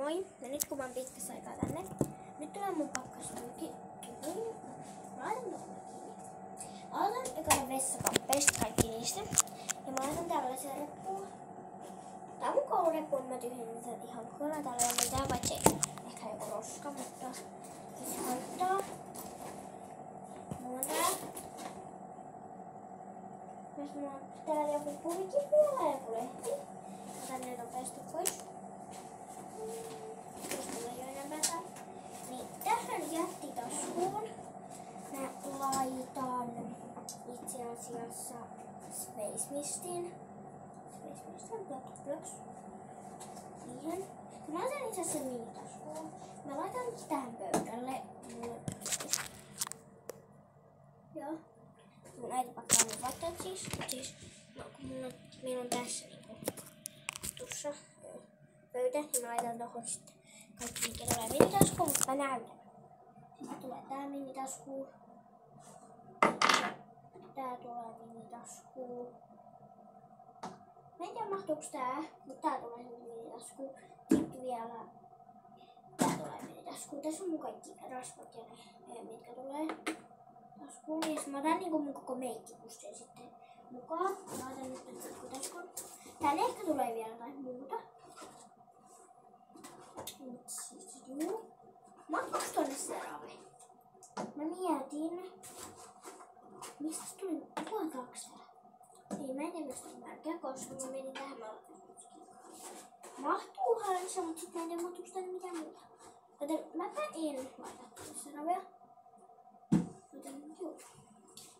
Moi! Ja nyt kun mä oon pitkässä aikaa tänne, nyt tulee mun pakkasmyykki. Laitan tuohon kiinni. Aloitan ekana vessakamppeista kaikki niistä. Ja mä laitan tällaisia reppuun. Tää on mun koulureppu, mä tyhjennän sen ihan kokonaan. Täällä ei ole mitään, paitsi ehkä joku roska, mutta se haittaa. Mulla on tää. Jos mulla on täällä joku purikippi ja joku lehti. Otan ne nopeasti pois. Jos mulla ei ole enempää täällä. Niin tähän jättitaskuun mä laitan itse asiassa Space Mistin Blocks siihen. Mä laitan itse asiassa minitaskuun. Mä laitan tähän pöydälle. Joo. Mun äiti pakkaa mun vaatteet siis no kun meillä on tässä niinku tuossa pöytä, niin mä laitan tohon sitten kaikki mikä tulee minitaskuun, mutta mä näytän. Sitten tulee tää minitaskuun. Tää tulee minitaskuun. Mä en tiedä mahtuuks tää, mutta tää tulee minitaskuun. Sitten vielä tää tulee minitaskuun. Tässä on mun kaikki rasvat ja ne, mitkä tulee taskuun. Ja mä otan niinku mun koko meikkipussin sitten mukaan. Mä otan nyt taskuun. Tänne ehkä tulee vielä jotain muuta. Mut siis juu. Mahtuuks tonne serave? Mä mietin. Mistä tuli puoltaaks tää? Ei mä en tiedä mistä on märkää, koska mä menin tähän mahtuuhan se, mut sit mä en tiedä mahtuuks tänne mitään muuta. Joten mäpä en laita tänne seravea. Joten juu.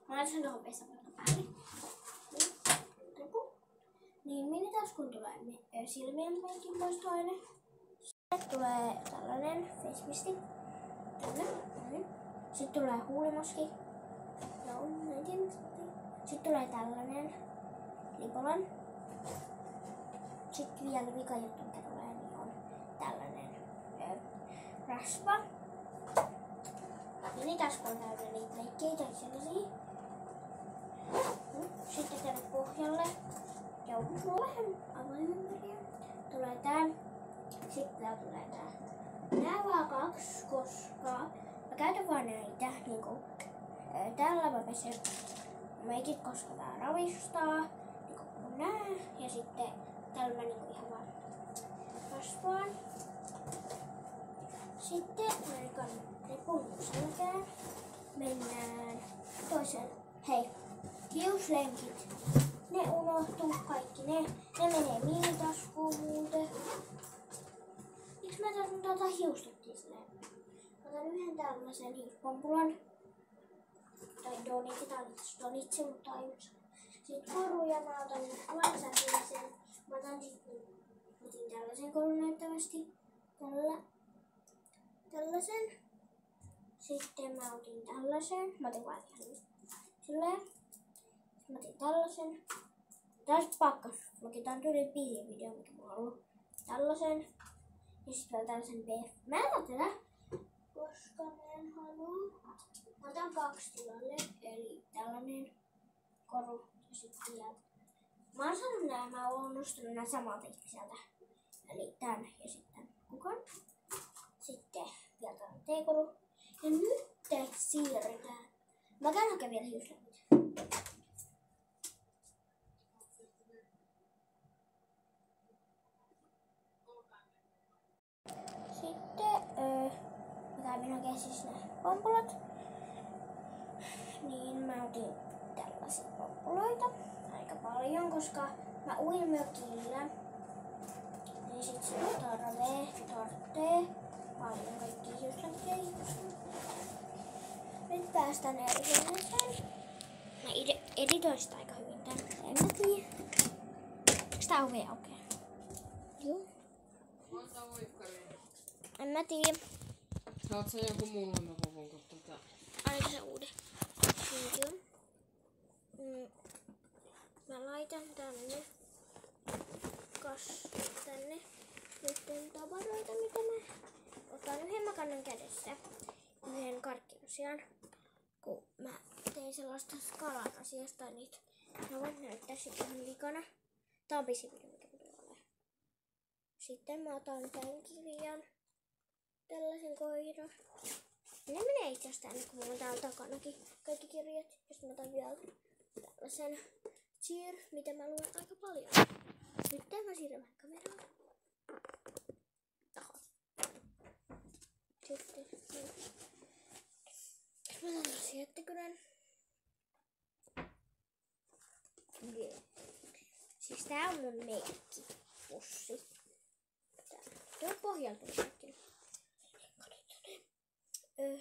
Mä laitan sen tohon vessapaikka päälle. Niin minitaskuun tulee silmien meikin poistoaine. Sitten tulee tällainen face misti. Tänne. Sitten tulee huulimaski. Joo, en tiedä miksi. Sitten tulee tällainen Lipolan. Sitten vielä vika juttu, mikä tulee, niin on tällainen rasva. Minitasku on täynnä niitä leikkeitä ja sellaisia. Sitten tänne pohjalle. Joo, mulla on vähän avoimempia. Tulee tää. Sitten tää tulee tää. Nää vaan 2, koska mä käytän vaan näitä niinku tällä mä pesen meikit, koska tää ravistaa. Niinku kun nää. Ja sitten tällä mä niinku ihan vaan rasvaan. Sitten mä rikan repun selkään. Mennään toiseen. Hei, hiuslenkit. Ne unohtuu kaikki. Ne menee minitaskuun muuten. Miksi mä tätä hiustettiin silleen? Otan yhden tällaisen hiuspompulan. Tai donitsi, mutta ainut. Sitten koruja mä otan lainsäädännöllisen. Mä otan otin tällaisen korun näyttävästi. Tällaisen. Sitten mä otin tällaisen. Mä otin vaan ihan silleen. Mä otin tällaisen. Taas pakkas. Mäkin tää on tuli pisin video, mikä mulla on ollut. Tällaisen. Ja sitten vielä tällaisen Mä en ota tätä, koska mä en halua. Mä otan 2 tilalle, eli tällainen koru ja sitten vielä. Mä oon saanut nää, mä oon nostanut nää samalta sieltä. Eli tän ja sitten kukan. Sitten vielä tää teekoru. Ja nyt siirretään. Mä käyn hakemaan vielä hiuslenkit. Mä käyn siis nää pompulat. Niin mä otin tällaisia pompuloita aika paljon, koska mä uin mökillä. Niin sit se on tortee. Paljon kaikkia hiuslenkkiä. Nyt päästään erilaiseen. Mä editoin sitä aika hyvin tän. En mä tiedä. Eiks tää ovi aukea? Joo. En mä tiedä. Saat sä jonkun muun loimakuvun kuin tota? Aika se uuden. Niin mä laitan tänne. Tänne. Nyt tavaroita, mitä mä otan yhden mä kannan kädessä. Yhden karkkinosian. Kun mä tein sellaista skalan asiasta, niin mä voin näyttää sitten ihan vikana. Tää on pisin video, mikä tulee. Sitten mä otan tämän kirjan. Sitten koira. Ne menee itse asiassa tänne, kun mulla on täällä takanakin kaikki kirjat. Ja sitten mä otan vielä tällaisen cheer, mitä mä luen aika paljon. Nyt mä siirrän vähän kameraa. Taho. Sitten mä otan siettikynän. Siis tää on mun meikkipussi. Tuo on pohjalta meikkinen.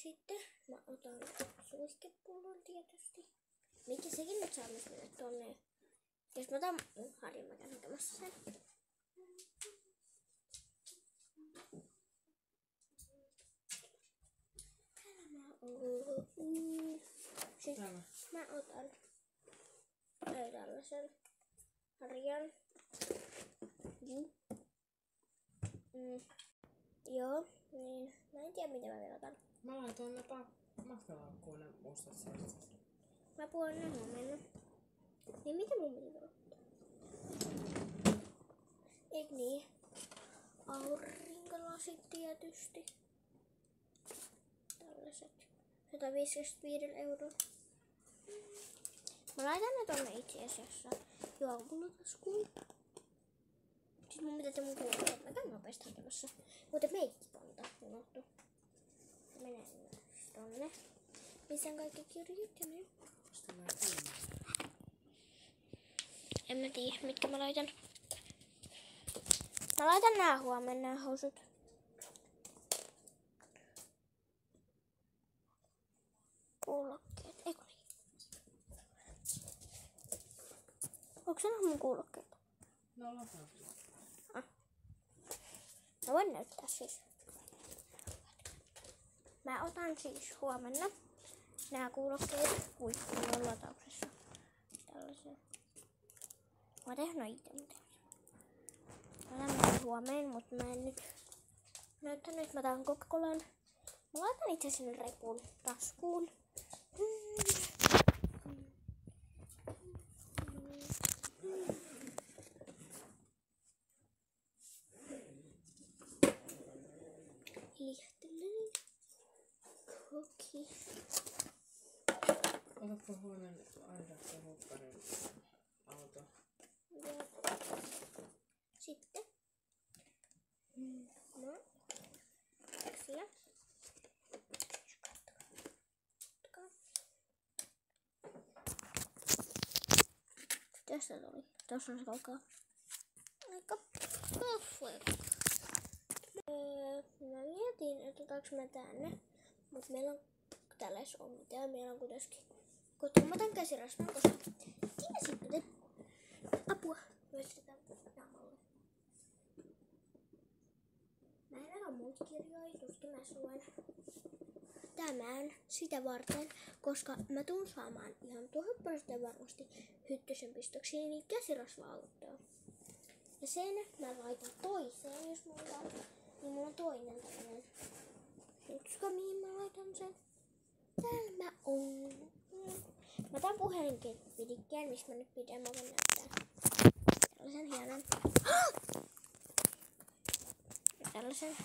Sitten mä otan suihkepullon tietysti. Mikä sekin nyt saa myös mennä tonne. Jos mä otan Harjan, mä käyn hakemassa sen. Sitten mä otan tällaisen Harjan. Joo, niin mä en tiedä mitä mä vielä otan. Mä laitoin ne matkalaukkuun ne mustat sellaiset. Mä puhun ne huomenna. Niin mitä mun piti ottaa? Eik niin? Aurinkolasit tietysti. Tällaiset. 155 €. Mä laitan ne tonne itse asiassa juomataskuun. Siis mun pitää mun kuulua. Mä käyn nopeasti hakemassa. Muuten meikkipanta unohtu. Menen tonne. Missä on kaikki kirjat ja ne? En mä tiedä, mitkä mä laitan. Mä laitan nää huomenna nää housut. Kuulokkeet, eikö niin? Onko se mun kuulokkeet? No lataan. Mä voin näyttää siis. Mä otan siis huomenna nää kuulokkeet huippuun latauksessa. Tällaisen. Mä oon tehnyt itse mitään. Mä otan huomenna, mutta mä en nyt näyttänyt, että mä otan Coca-Colan. Mä laitan itse sinne repun taskuun. Lihtelen. Koki. Otatko huomenna Aidaksen hukkarin auto? Ja sitten. No. Sillä. Tässä tuli. Tuossa on se kaukaa. Aika. Mä mietin, että otaks mä tänne. Mut meillä on tällaisessa on mitään. Meillä on kuitenkin kotiin. Mä otan käsirasvan, koska siinä sitten. Apua. Myöstetään naamalle. Mä en aika muut kirjoja. Tuskin mä luen tämän sitä varten, koska mä tuun saamaan ihan 1000% varmasti Hyttysen pistoksiin niin käsirasva-autoa. Ja sen mä laitan toiseen, jos mulla on, niin mulla on toinen tällainen jutska, mihin mä laitan sen. Täällä mä oon. Mä otan puhelinpidikkeen, missä mä nyt pidän, mä voin näyttää. Tällaisen hienon. Ja tällaisen.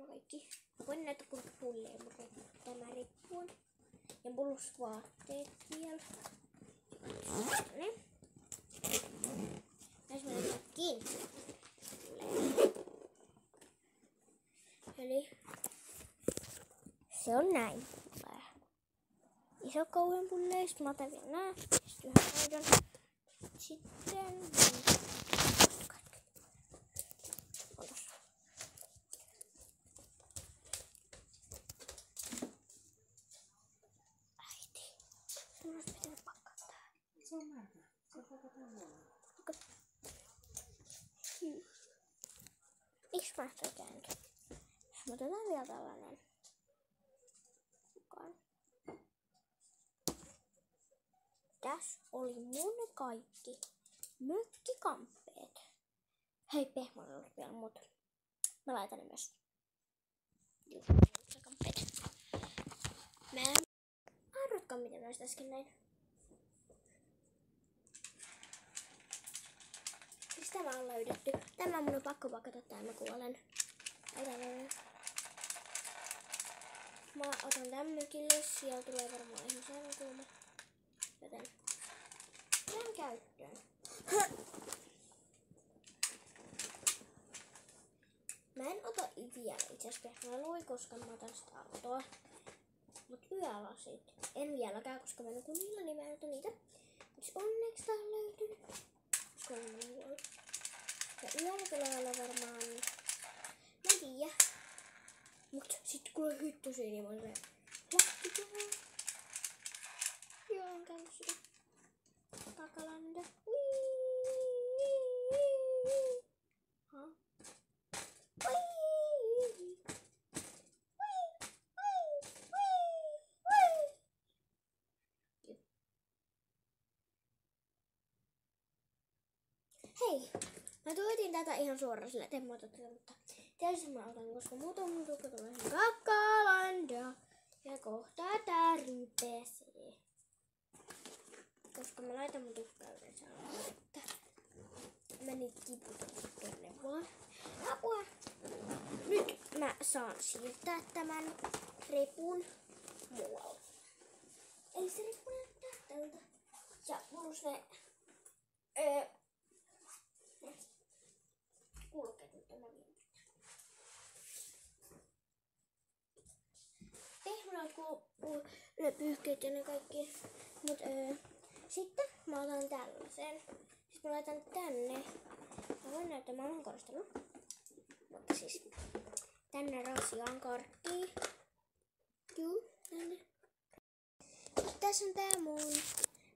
Kaikki. Voin näyttää kuinka pulleja tämä reppu on. Ja plus vaatteet vielä. Ne. Tässä mä näytän kiinni. Eli se on näin. Iso kauhean pulleja. Sitten mä otan vielä nää. Sitten yhden hoidon. Sitten Se on märkä. Se pakataan huomenna. Miksi mä sitä kääntyy? Mä otetaan vielä tällainen mukaan. Tässä oli mun kaikki mökkikamppeet. Hei, pehmonen oli vielä, mutta mä laitan ne myös. Kamppeet. Mä arvatkaan, miten mä äsken näin. tämä on löydetty. Tämä mun on pakko pakata tää, mä kuolen. Mä otan tän mykille, siellä tulee varmaan ihmisen kuuma. Joten tämän käyttöön. Mä en ota vielä itse asiassa lui, koska mä otan sitä autoa. Mut yölasit en vieläkään, koska mä en ole niillä, niin mä en ota niitä. Mut onneksi tää on löytynyt. Ja yöllä tulee olla varmaan, mä en tiedä. Mut sit kun on hyttysiä, niin mä oon silleen, lähtikää. Joo, on käynyt sitä takalanda. Hei, mä tuotin tätä ihan suoraan sillä, että en mä ota tätä, mutta tietysti mä otan, koska muuten mun tukka tulee ihan kakalanda. Ja kohta tää rypesee. Koska mä laitan mun tukkaa yleensä alas, että mä nyt tiputan tonne vaan. Apua! Nyt mä saan siirtää tämän repun muualle. Eli se reppu näyttää tältä. Ja plus ne kulkeet nyt tämä vielä. Pehmolat ne pyyhkeet ja ne kaikki. Mut sitten mä otan tällaisen. Sitten mä laitan tänne. Mä voin näyttää, mä oon koristanut. Mutta siis tänne rasiaan karkkiin. Juu, tänne. Tässä on tää mun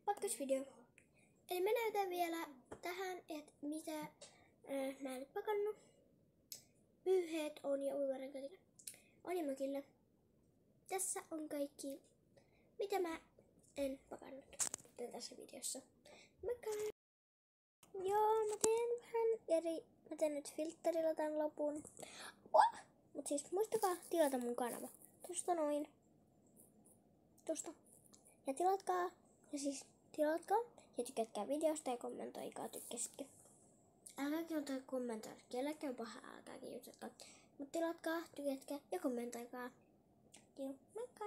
pakkasvideo. Eli mä näytän vielä tähän, että mitä mä en nyt pakannut. Pyyheet on ja uivarenkaat on ja mökillä. Tässä on kaikki, mitä mä en pakannut tässä videossa. Moikka! Joo, mä teen vähän eri. Mä teen nyt filtterillä tän lopun. Mut siis muistakaa tilata mun kanava. Tosta noin. Tosta. Ja tilatkaa. Ja siis tilatkaa. Ja tykätkää videosta ja kommentoikaa, tykkäsitkö. Älkääkin kommentoida. Kellekään pahaa, älkääkin jututkaa. Mut tilatkaa, tykätkää ja kommentoikaa. Joo, moikka!